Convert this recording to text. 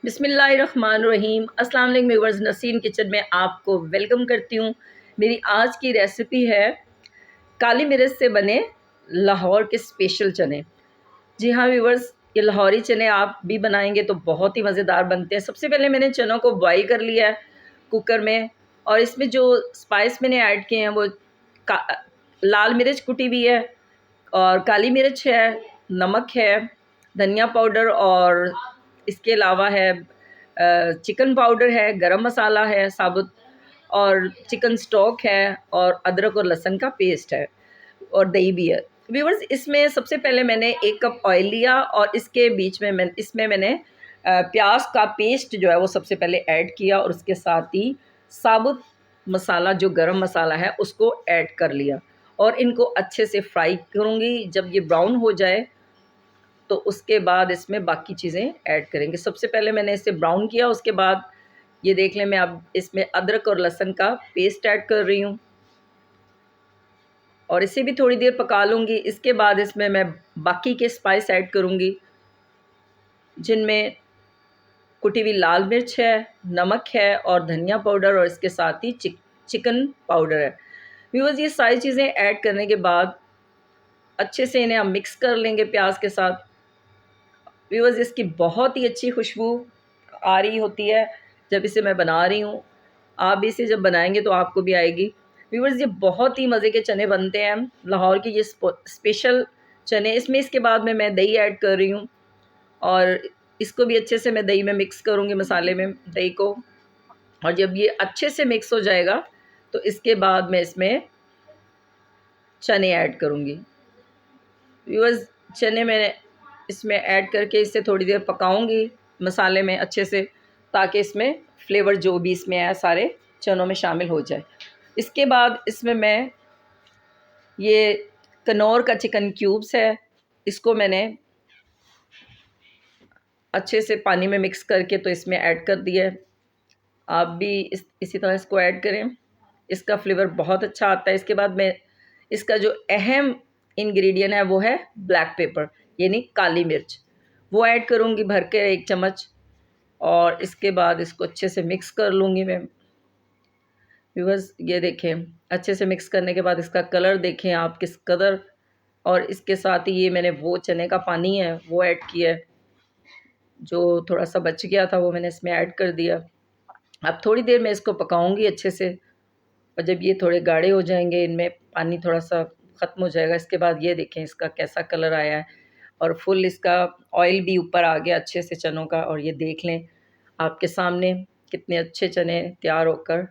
बिस्मिल्लाहिर्रहमानिर्रहीम। अस्सलाम वालेकुम व्यूअर्स, नसीन किचन में आपको वेलकम करती हूँ। मेरी आज की रेसिपी है काली मिर्च से बने लाहौर के स्पेशल चने। जी हाँ व्यूअर्स, ये लाहौरी चने आप भी बनाएंगे तो बहुत ही मज़ेदार बनते हैं। सबसे पहले मैंने चनों को बॉईल कर लिया है कुकर में, और इसमें जो स्पाइस मैंने ऐड किए हैं वो लाल मिर्च कुटी हुई है, और काली मिर्च है, नमक है, धनिया पाउडर, और इसके अलावा है चिकन पाउडर है, गरम मसाला है साबुत, और चिकन स्टॉक है, और अदरक और लहसुन का पेस्ट है, और दही भी है। व्यूअर्स, इसमें सबसे पहले मैंने 1 कप ऑयल लिया, और इसके बीच में मैंने प्याज का पेस्ट जो है वो सबसे पहले ऐड किया, और उसके साथ ही साबुत मसाला जो गरम मसाला है उसको ऐड कर लिया, और इनको अच्छे से फ्राई करूँगी। जब ये ब्राउन हो जाए तो उसके बाद इसमें बाकी चीज़ें ऐड करेंगे। सबसे पहले मैंने इसे ब्राउन किया, उसके बाद ये देख लें, मैं अब इसमें अदरक और लहसुन का पेस्ट ऐड कर रही हूँ, और इसे भी थोड़ी देर पका लूँगी। इसके बाद इसमें मैं बाकी के स्पाइस ऐड करूँगी, जिनमें कुटी हुई लाल मिर्च है, नमक है, और धनिया पाउडर, और इसके साथ ही चिकन पाउडर है। व्यूअर्स, ये सारी चीज़ें ऐड करने के बाद अच्छे से इन्हें हम मिक्स कर लेंगे प्याज के साथ। व्यूअर्स, इसकी बहुत ही अच्छी खुशबू आ रही होती है जब इसे मैं बना रही हूँ। आप भी इसे जब बनाएंगे तो आपको भी आएगी। व्यूअर्स, ये बहुत ही मज़े के चने बनते हैं, लाहौर की ये स्पेशल चने। इसके बाद में मैं दही ऐड कर रही हूँ, और इसको भी अच्छे से मैं दही में मिक्स करूँगी, मसाले में दही को। और जब ये अच्छे से मिक्स हो जाएगा तो इसके बाद मैं इसमें चने ऐड करूँगी। व्यूअर्स, चने मैंने इसमें ऐड करके इसे थोड़ी देर पकाऊंगी मसाले में अच्छे से, ताकि इसमें फ्लेवर जो भी इसमें है सारे चनों में शामिल हो जाए। इसके बाद इसमें मैं ये कनौर का चिकन क्यूब्स है, इसको मैंने अच्छे से पानी में मिक्स करके तो इसमें ऐड कर दिया है। आप भी इसी तरह इसको ऐड करें, इसका फ्लेवर बहुत अच्छा आता है। इसके बाद मैं इसका जो अहम इंग्रेडिएंट है वो है ब्लैक पेपर, यानी काली मिर्च, वो ऐड करूँगी भर के 1 चम्मच, और इसके बाद इसको अच्छे से मिक्स कर लूँगी मैं। व्यूअर्स, ये देखें, अच्छे से मिक्स करने के बाद इसका कलर देखें आप किस कदर, और इसके साथ ही ये मैंने वो चने का पानी है वो ऐड किया है, जो थोड़ा सा बच गया था वो मैंने इसमें ऐड कर दिया। अब थोड़ी देर मैं इसको पकाऊंगी अच्छे से, और जब ये थोड़े गाढ़े हो जाएंगे, इनमें पानी थोड़ा सा ख़त्म हो जाएगा, इसके बाद ये देखें इसका कैसा कलर आया है, और फुल इसका ऑयल भी ऊपर आ गया अच्छे से चनों का। और ये देख लें आपके सामने कितने अच्छे चने तैयार होकर